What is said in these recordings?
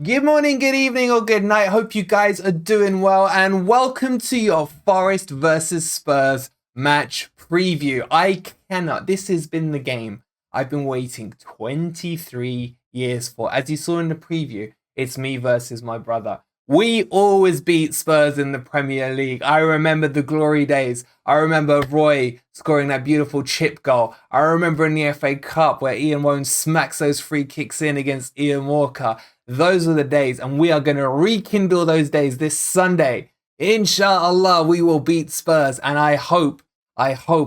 Good morning, good evening, or good night. Hope you guys are doing well, and welcome to your Forest versus Spurs match preview. This has been the game I've been waiting 23 years for. As you saw in the preview, it's me versus my brother. We always beat Spurs in the Premier League. I remember the glory days. I remember Roy scoring that beautiful chip goal. I remember in the FA Cup where Ian Woan smacks those free kicks in against Ian Walker. Those are the days, and we are going to rekindle those days this Sunday. Inshallah, we will beat Spurs, and I hope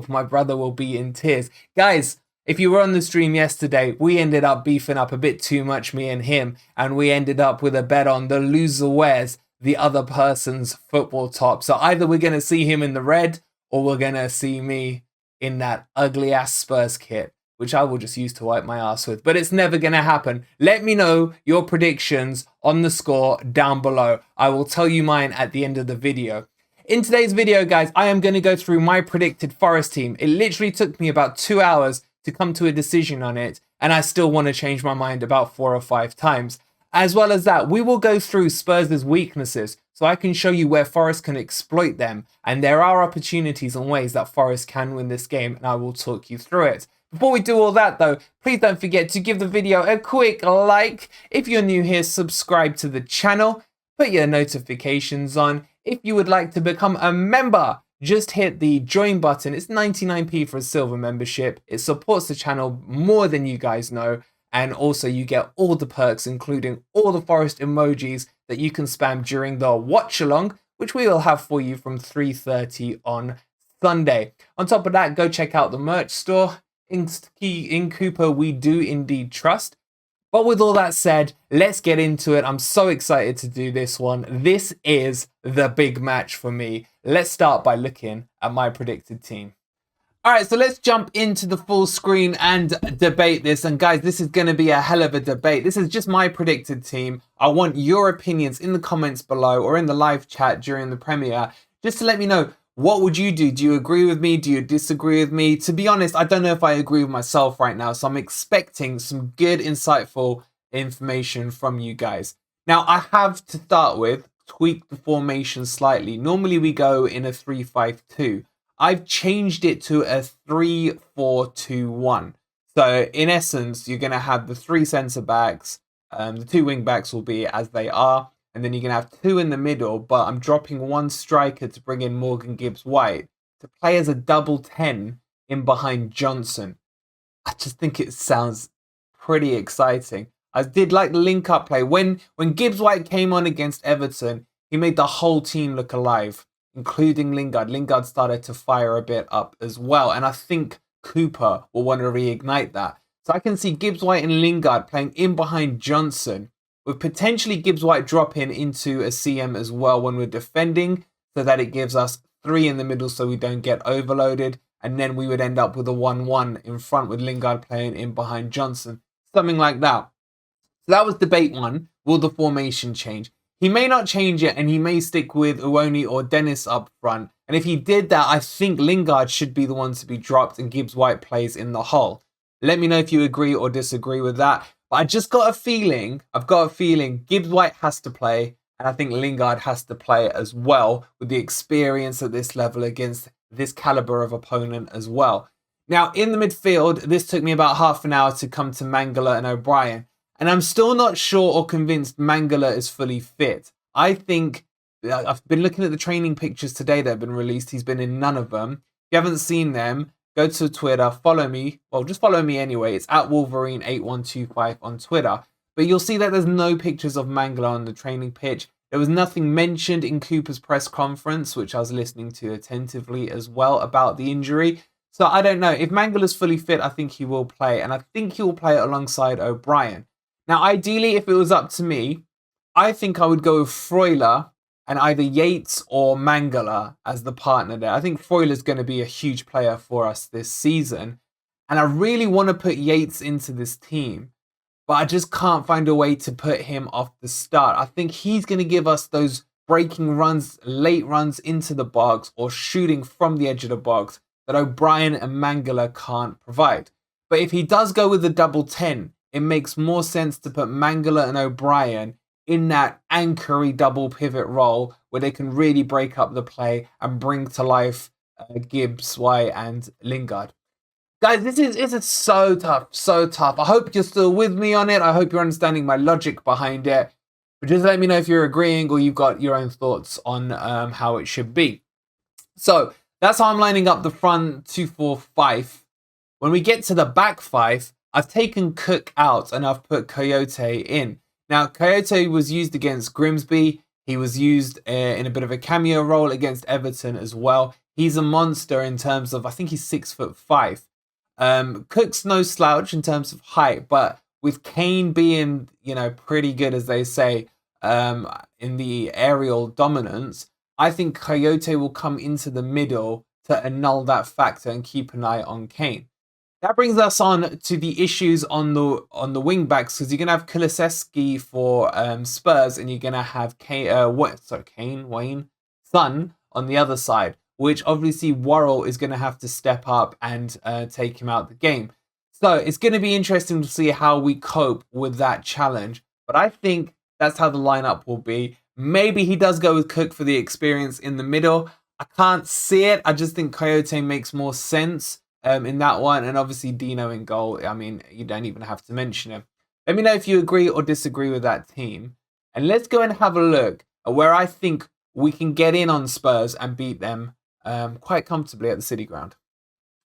my brother will be in tears. Guys, if you were on the stream yesterday, we ended up beefing up a bit too much, me and him, and we ended up with a bet on the loser wears the other person's football top. So either we're going to see him in the red, or we're going to see me in that ugly ass Spurs kit, which I will just use to wipe my ass with. But it's never going to happen. Let me know your predictions on the score down below. I will tell you mine at the end of the video. In today's video, guys, I am going to go through my predicted Forest team. It literally took me about 2 hours to come to a decision on it, and I still want to change my mind about 4 or 5 times. As well as that, we will go through Spurs' weaknesses, so I can show you where Forest can exploit them, and there are opportunities and ways that Forest can win this game, and I will talk you through it. Before we do all that though, please don't forget to give the video a quick like. If you're new here, subscribe to the channel, put your notifications on. If you would like to become a member, just hit the join button. It's 99p for a silver membership. It supports the channel more than you guys know. And also you get all the perks, including all the Forest emojis that you can spam during the watch along, which we will have for you from 3:30 on Sunday. On top of that, go check out the merch store. In Cooper, we do indeed trust. But with all that said, let's get into it. I'm so excited to do this one. This is the big match for me. Let's start by looking at my predicted team. All right, so let's jump into the full screen and debate this. And guys, this is going to be a hell of a debate. This is just my predicted team. I want your opinions in the comments below or in the live chat during the premiere, just to let me know, what would you do? Do you agree with me? Do you disagree with me? To be honest, I don't know if I agree with myself right now, so I'm expecting some good, insightful information from you guys. Now, I have to start with tweak the formation slightly. Normally, we go in a 3-5-2. I've changed it to a 3-4-2-1. So, in essence, you're going to have the 3 centre backs. The 2 wing backs will be as they are. And then you're going to have 2 in the middle, but I'm dropping 1 striker to bring in Morgan Gibbs-White to play as a double 10 in behind Johnson. I just think it sounds pretty exciting. I did like the link-up play. When Gibbs-White came on against Everton, he made the whole team look alive, including Lingard. Lingard started to fire a bit up as well, and I think Cooper will want to reignite that. So I can see Gibbs-White and Lingard playing in behind Johnson, with potentially Gibbs-White dropping into a CM as well when we're defending, so that it gives us 3 in the middle so we don't get overloaded. And then we would end up with a 1-1 in front with Lingard playing in behind Johnson. Something like that. So that was debate 1. Will the formation change? He may not change it, and he may stick with Uwoni or Dennis up front. And if he did that, I think Lingard should be the one to be dropped and Gibbs-White plays in the hole. Let me know if you agree or disagree with that. But I just got a feeling, Gibbs-White has to play, and I think Lingard has to play as well, with the experience at this level against this caliber of opponent as well. Now, in the midfield, this took me about half an hour to come to Mangala and O'Brien, and I'm still not sure or convinced Mangala is fully fit. I think, I've been looking at the training pictures today that have been released. He's been in none of them. If you haven't seen them, go to Twitter, follow me. Well, just follow me anyway. It's at Wolverine8125 on Twitter. But you'll see that there's no pictures of Mangala on the training pitch. There was nothing mentioned in Cooper's press conference, which I was listening to attentively as well, about the injury. So I don't know. If Mangala's fully fit, I think he will play. And I think he will play alongside O'Brien. Now, ideally, if it was up to me, I think I would go with Freuler and either Yates or Mangala as the partner there. I think Freuler's going to be a huge player for us this season. And I really want to put Yates into this team, but I just can't find a way to put him off the start. I think he's going to give us those breaking runs, late runs into the box or shooting from the edge of the box that O'Brien and Mangala can't provide. But if he does go with the double 10, it makes more sense to put Mangala and O'Brien in that anchory double pivot role where they can really break up the play and bring to life Gibbs, White, and Lingard. Guys, this is so tough, so tough. I hope you're still with me on it. I hope you're understanding my logic behind it. But just let me know if you're agreeing or you've got your own thoughts on how it should be. So that's how I'm lining up the front 2-4-5. When we get to the back five, I've taken Cook out and I've put Coyote in. Now, Coyote was used against Grimsby. He was used in a bit of a cameo role against Everton as well. He's a monster in terms of, I think he's 6'5". Cook's no slouch in terms of height, but with Kane being, pretty good, as they say, in the aerial dominance, I think Coyote will come into the middle to annul that factor and keep an eye on Kane. That brings us on to the issues on the wing backs, because you're gonna have Kulusevski for Spurs, and you're gonna have Wayne Son on the other side, which obviously Worrell is gonna have to step up and take him out the game. So it's gonna be interesting to see how we cope with that challenge. But I think that's how the lineup will be. Maybe he does go with Cook for the experience in the middle. I can't see it. I just think Coyote makes more sense in that one, and obviously Dino in goal. I mean, you don't even have to mention him. Let me know if you agree or disagree with that team, and let's go and have a look at where I think we can get in on Spurs and beat them quite comfortably at the City Ground.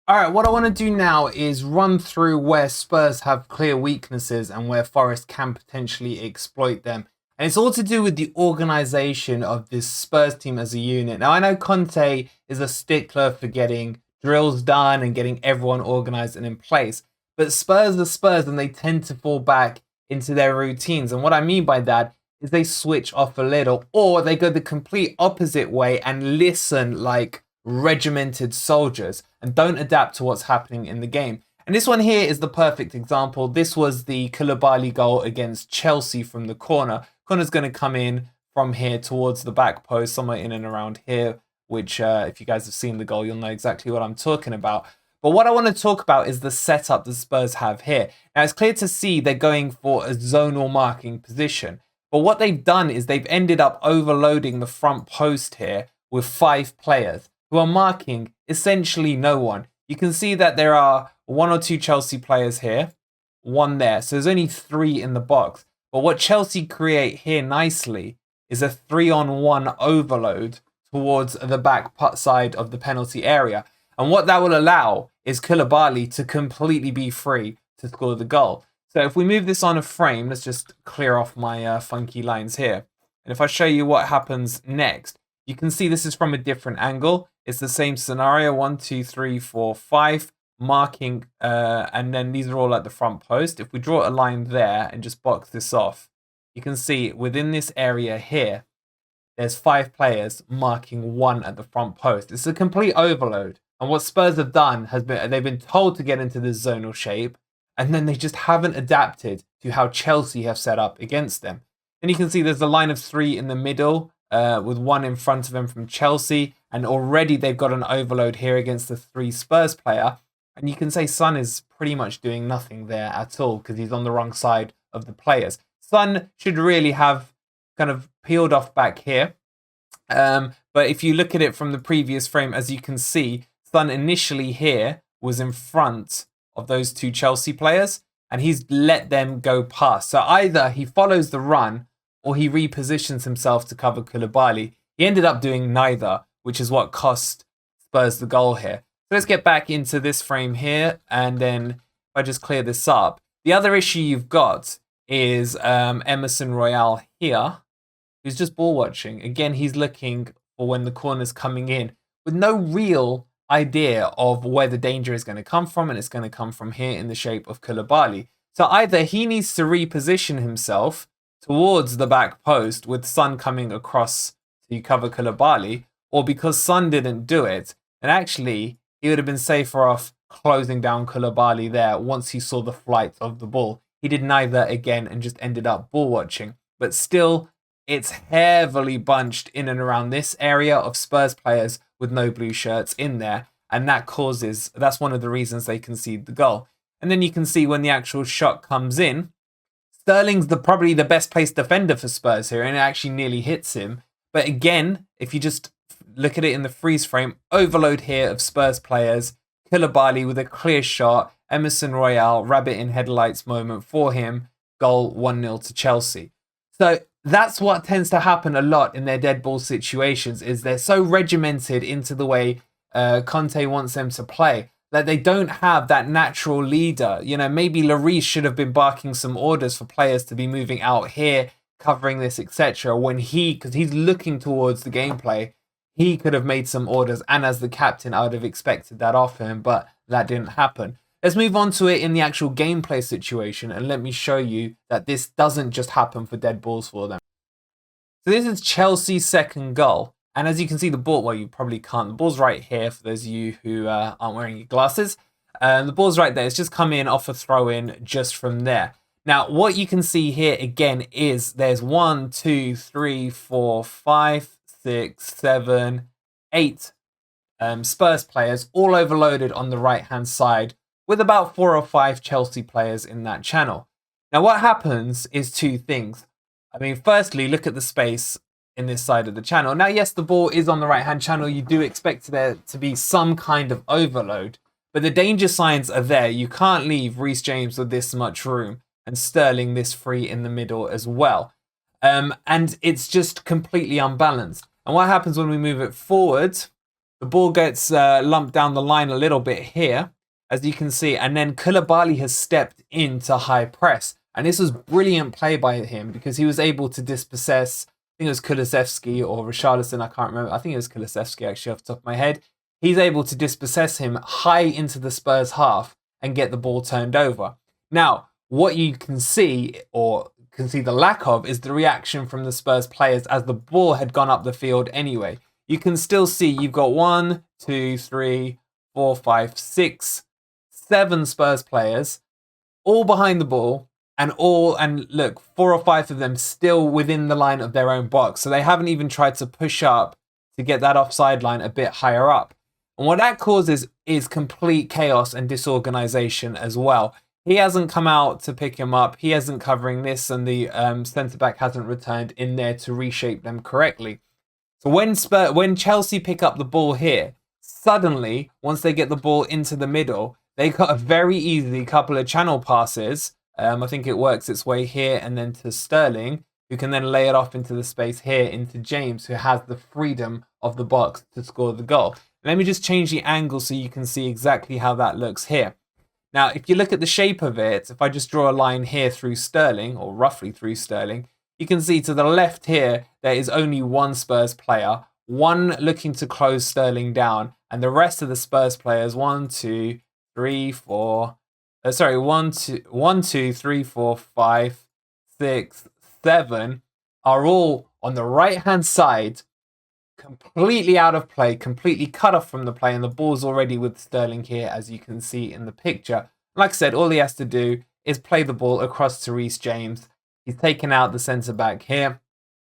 All right, what I want to do now is run through where Spurs have clear weaknesses and where Forest can potentially exploit them. And it's all to do with the organisation of this Spurs team as a unit. Now, I know Conte is a stickler for getting drills done and getting everyone organised and in place. But Spurs are Spurs, and they tend to fall back into their routines. And what I mean by that is they switch off a little, or they go the complete opposite way and listen like regimented soldiers and don't adapt to what's happening in the game. And this one here is the perfect example. This was the Koulibaly goal against Chelsea from the corner. Corner's going to come in from here towards the back post, somewhere in and around here, which if you guys have seen the goal, you'll know exactly what I'm talking about. But what I want to talk about is the setup the Spurs have here. Now, it's clear to see they're going for a zonal marking position. But what they've done is they've ended up overloading the front post here with 5 players who are marking essentially no one. You can see that there are 1 or 2 Chelsea players here, 1 there. So there's only 3 in the box. But what Chelsea create here nicely is a 3-on-1 overload towards the back side of the penalty area. And what that will allow is Koulibaly to completely be free to score the goal. So if we move this on a frame, let's just clear off my funky lines here. And if I show you what happens next, you can see this is from a different angle. It's the same scenario, 1, 2, 3, 4, 5, marking, and then these are all at the front post. If we draw a line there and just box this off, you can see within this area here, there's 5 players marking 1 at the front post. It's a complete overload. And what Spurs have done has been, they've been told to get into this zonal shape, and then they just haven't adapted to how Chelsea have set up against them. And you can see there's a line of 3 in the middle, with 1 in front of them from Chelsea, and already they've got an overload here against the 3 Spurs player. And you can say Son is pretty much doing nothing there at all because he's on the wrong side of the players. Son should really have kind of peeled off back here. But if you look at it from the previous frame, as you can see, Son initially here was in front of those 2 Chelsea players, and he's let them go past. So either he follows the run or he repositions himself to cover Koulibaly. He ended up doing neither, which is what cost Spurs the goal here. So let's get back into this frame here, and then if I just clear this up. The other issue you've got is Emerson Royale here, who's just ball watching. Again, he's looking for when the corner's coming in with no real idea of where the danger is going to come from, and it's going to come from here in the shape of Koulibaly. So either he needs to reposition himself towards the back post with Son coming across to cover Koulibaly, or because Son didn't do it, and actually he would have been safer off closing down Koulibaly there once he saw the flight of the ball. He did neither again and just ended up ball watching. But still, it's heavily bunched in and around this area of Spurs players with no blue shirts in there. And that's one of the reasons they concede the goal. And then you can see when the actual shot comes in, Sterling's probably the best placed defender for Spurs here, and it actually nearly hits him. But again, if you just look at it in the freeze frame, overload here of Spurs players, Koulibaly with a clear shot, Emerson Royale, rabbit in headlights moment for him, goal 1-0 to Chelsea. So that's what tends to happen a lot in their dead ball situations, is they're so regimented into the way Conte wants them to play that they don't have that natural leader. You know, maybe Lloris should have been barking some orders for players to be moving out here, covering this, etc. When because he's looking towards the gameplay, he could have made some orders. And as the captain, I would have expected that of him, but that didn't happen. Let's move on to it in the actual gameplay situation, and let me show you that this doesn't just happen for dead balls for them. So this is Chelsea's second goal. And as you can see, the ball, well, you probably can't. The ball's right here for those of you who aren't wearing your glasses. The ball's right there. It's just come in off a throw-in just from there. Now, what you can see here again is there's 1, 2, 3, 4, 5, 6, 7, 8 Spurs players all overloaded on the right-hand side with about 4 or 5 Chelsea players in that channel. Now, what happens is two things. I mean, firstly, look at the space in this side of the channel. Now, yes, the ball is on the right-hand channel. You do expect there to be some kind of overload, but the danger signs are there. You can't leave Reece James with this much room and Sterling this free in the middle as well. And it's just completely unbalanced. And what happens when we move it forward? The ball gets lumped down the line a little bit here, as you can see, and then Koulibaly has stepped into high press. And this was brilliant play by him because he was able to dispossess, I think it was Kulusevski or Richarlison, I can't remember. I think it was Kulusevski actually off the top of my head. He's able to dispossess him high into the Spurs half and get the ball turned over. Now, what you can see, or can see the lack of, is the reaction from the Spurs players as the ball had gone up the field anyway. You can still see you've got 1, 2, 3, 4, 5, 6, 7 Spurs players all behind the ball, and look, 4 or 5 of them still within the line of their own box. So they haven't even tried to push up to get that offside line a bit higher up. And what that causes is complete chaos and disorganization as well. He hasn't come out to pick him up. He isn't covering this, and the centre-back hasn't returned in there to reshape them correctly. So when Chelsea pick up the ball here, suddenly, once they get the ball into the middle, they got a very easy couple of channel passes. I think it works its way here and then to Sterling, who can then lay it off into the space here into James, who has the freedom of the box to score the goal. Let me just change the angle so you can see exactly how that looks here. Now, if you look at the shape of it, if I just draw a line here through Sterling, or roughly through Sterling, you can see to the left here, there is only one Spurs player, one looking to close Sterling down, and the rest of the Spurs players, 1, 2, 3, 4, 1, 2, 3, 4, 5, 6, 7 are all on the right-hand side, completely out of play, completely cut off from the play, and the ball's already with Sterling here, as you can see in the picture. Like I said, all he has to do is play the ball across to Reece James. He's taken out the centre-back here,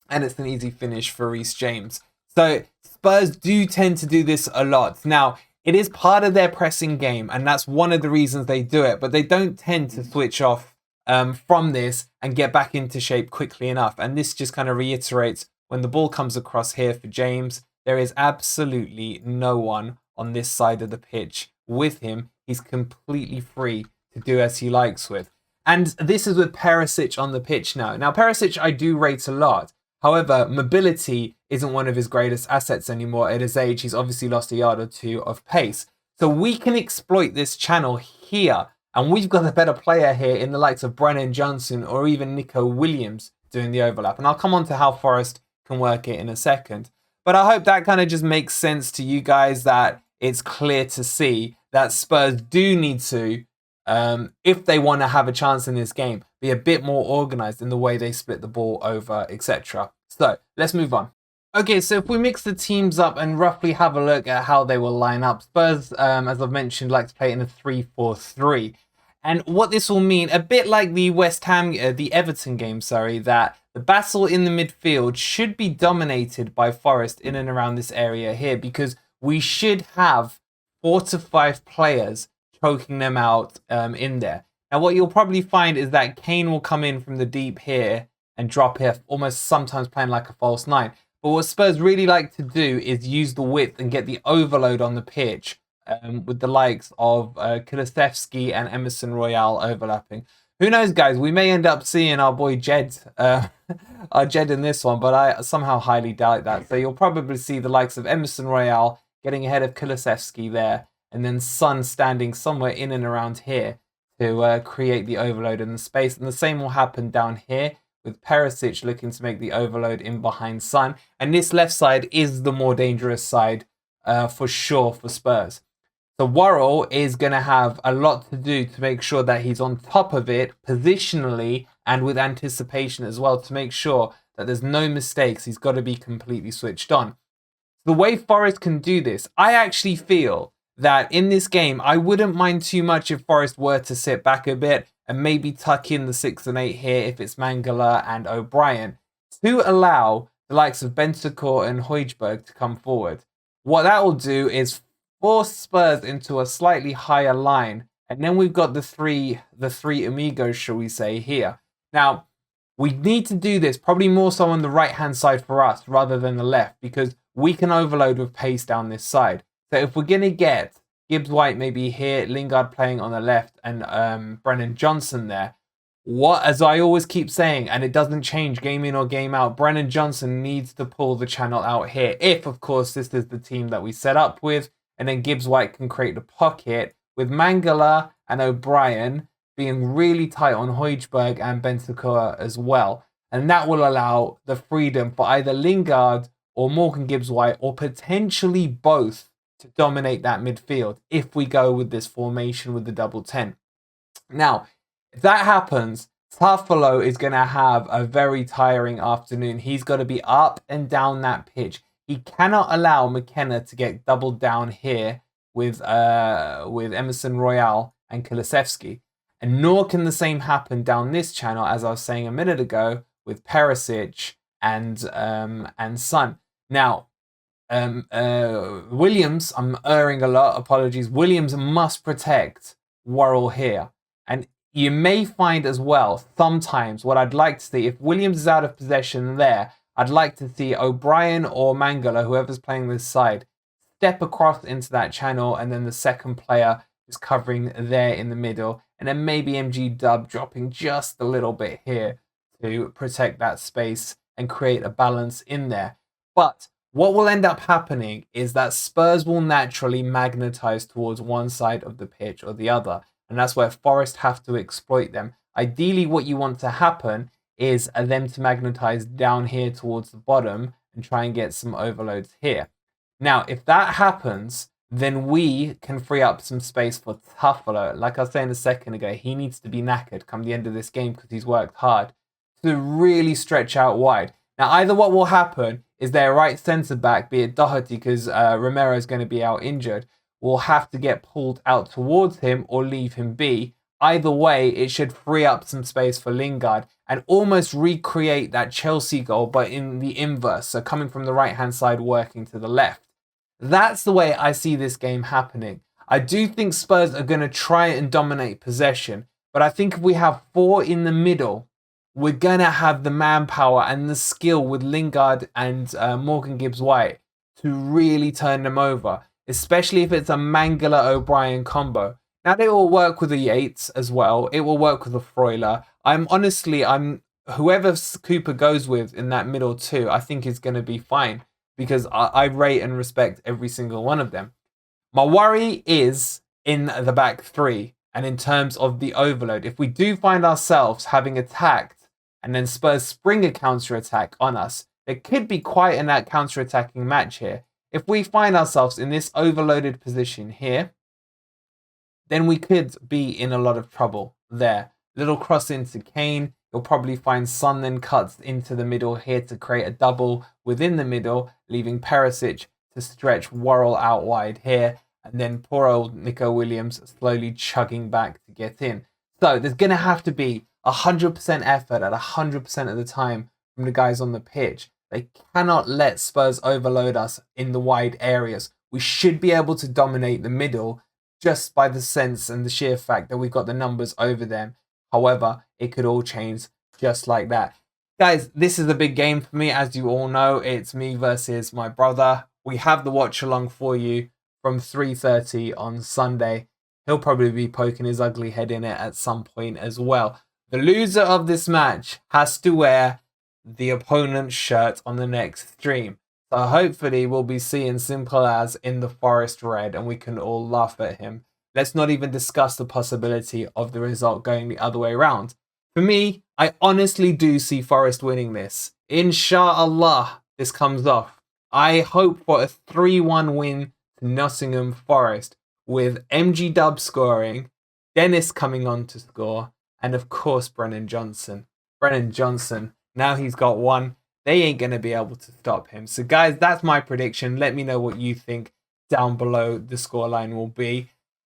and it's an easy finish for Reece James. So Spurs do tend to do this a lot. Now, it is part of their pressing game, and that's one of the reasons they do it, but they don't tend to switch off from this and get back into shape quickly enough. And this just kind of reiterates, when the ball comes across here for James, there is absolutely no one on this side of the pitch with him. He's completely free to do as he likes with. And this is with Perisic on the pitch now. Now, Perisic I do rate a lot. However, mobility isn't one of his greatest assets anymore. At his age, he's obviously lost a yard or two of pace. So we can exploit this channel here. And we've got a better player here in the likes of Brennan Johnson or even Nico Williams doing the overlap. And I'll come on to how Forest can work it in a second. But I hope that kind of just makes sense to you guys, that it's clear to see that Spurs do need to, if they want to have a chance in this game, be a bit more organised in the way they split the ball over, etc. So let's move on. Okay, so if we mix the teams up and roughly have a look at how they will line up, Spurs, as I've mentioned, like to play in a 3-4-3. And what this will mean, a bit like the the Everton game, that the battle in the midfield should be dominated by Forest in and around this area here, because we should have 4 to 5 players choking them out in there. Now, what you'll probably find is that Kane will come in from the deep here and drop here, almost sometimes playing like a false nine. But what Spurs really like to do is use the width and get the overload on the pitch with the likes of Kulusevski and Emerson Royale overlapping. Who knows, guys? We may end up seeing our boy Jed, our Jed in this one, but I somehow highly doubt that. So you'll probably see the likes of Emerson Royale getting ahead of Kulusevski there, and then Son standing somewhere in and around here to create the overload in the space. And the same will happen down here with Perisic looking to make the overload in behind Son. And this left side is the more dangerous side for sure for Spurs. So Worrell is going to have a lot to do to make sure that he's on top of it positionally and with anticipation as well to make sure that there's no mistakes. He's got to be completely switched on. The way Forest can do this, I actually feel that in this game, I wouldn't mind too much if Forest were to sit back a bit and maybe tuck in the 6 and 8 here if it's Mangala and O'Brien to allow the likes of Bentancur and Højbjerg to come forward. What that will do is force Spurs into a slightly higher line, and then we've got the three amigos, shall we say, here. Now, we need to do this probably more so on the right-hand side for us rather than the left, because we can overload with pace down this side. So if we're going to get Gibbs-White maybe here, Lingard playing on the left, and Brennan Johnson there, as I always keep saying, and it doesn't change game in or game out, Brennan Johnson needs to pull the channel out here. If, of course, this is the team that we set up with, and then Gibbs-White can create the pocket with Mangala and O'Brien being really tight on Højbjerg and Bentancur as well. And that will allow the freedom for either Lingard or Morgan Gibbs-White, or potentially both, to dominate that midfield if we go with this formation with the double 10. Now, if that happens, Tafalo is going to have a very tiring afternoon. He's got to be up and down that pitch. He cannot allow McKenna to get doubled down here with Emerson Royale and Kulusevski. And nor can the same happen down this channel, as I was saying a minute ago, with Perisic and Son. Now, Williams, I'm erring a lot, apologies. Williams must protect Worrell here. And you may find as well, sometimes, what I'd like to see, if Williams is out of possession there, I'd like to see O'Brien or Mangala, whoever's playing this side, step across into that channel, and then the second player is covering there in the middle, and then maybe MG Dub dropping just a little bit here to protect that space and create a balance in there. But what will end up happening is that Spurs will naturally magnetize towards one side of the pitch or the other, and that's where Forest have to exploit them. Ideally, what you want to happen is them to magnetize down here towards the bottom and try and get some overloads here. Now, if that happens, then we can free up some space for Tafalo. Like I was saying a second ago, he needs to be knackered come the end of this game because he's worked hard to really stretch out wide. Now, either what will happen is their right centre-back, be it Doherty, because Romero is going to be out injured, will have to get pulled out towards him or leave him be. Either way, it should free up some space for Lingard and almost recreate that Chelsea goal, but in the inverse. So coming from the right-hand side, working to the left. That's the way I see this game happening. I do think Spurs are going to try and dominate possession, but I think if we have 4 in the middle, we're going to have the manpower and the skill with Lingard and Morgan Gibbs-White to really turn them over, especially if it's a Mangala-O'Brien combo. Now, they will work with the Yates as well. It will work with the Freuler. Whoever Cooper goes with in that middle two, I think is going to be fine because I rate and respect every single one of them. My worry is in the back three and in terms of the overload. If we do find ourselves having attacked and then Spurs spring a counter-attack on us, there could be quite a counter-attacking match here. If we find ourselves in this overloaded position here, then we could be in a lot of trouble there. Little cross into Kane. You'll probably find Son then cuts into the middle here to create a double within the middle, leaving Perisic to stretch Worrell out wide here. And then poor old Nico Williams slowly chugging back to get in. So there's going to have to be 100% effort at 100% of the time from the guys on the pitch. They cannot let Spurs overload us in the wide areas. We should be able to dominate the middle, just by the sense and the sheer fact that we got the numbers over them. However, it could all change just like that. Guys, this is a big game for me. As you all know, it's me versus my brother. We have the watch along for you from 3:30 on Sunday. He'll probably be poking his ugly head in it at some point as well. The loser of this match has to wear the opponent's shirt on the next stream. So hopefully we'll be seeing simple as in the forest red and we can all laugh at him. Let's not even discuss the possibility of the result going the other way around. For me, I honestly do see Forest winning this. Inshallah, this comes off. I hope for a 3-1 win to Nottingham Forest with MG Dub scoring, Dennis coming on to score, and of course Brennan Johnson. Brennan Johnson, now he's got one. They ain't going to be able to stop him. So guys, that's my prediction. Let me know what you think down below the scoreline will be.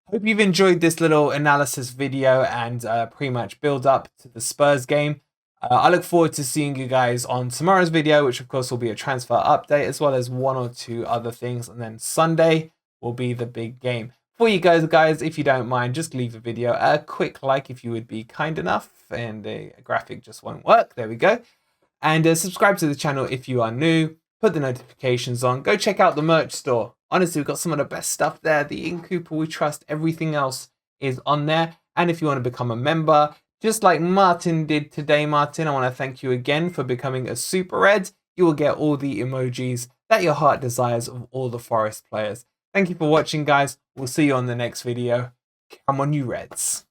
Hope you've enjoyed this little analysis video and pre-match build-up to the Spurs game. I look forward to seeing you guys on tomorrow's video, which of course will be a transfer update, as well as one or two other things. And then Sunday will be the big game. For you guys, if you don't mind, just leave the video a quick like if you would be kind enough. And the graphic just won't work. There we go. And subscribe to the channel if you are new. Put the notifications on. Go check out the merch store. Honestly, we've got some of the best stuff there. The Ink Cooper we trust. Everything else is on there. And if you want to become a member, just like Martin did today, Martin, I want to thank you again for becoming a Super Red. You will get all the emojis that your heart desires of all the Forest players. Thank you for watching, guys. We'll see you on the next video. Come on, you Reds.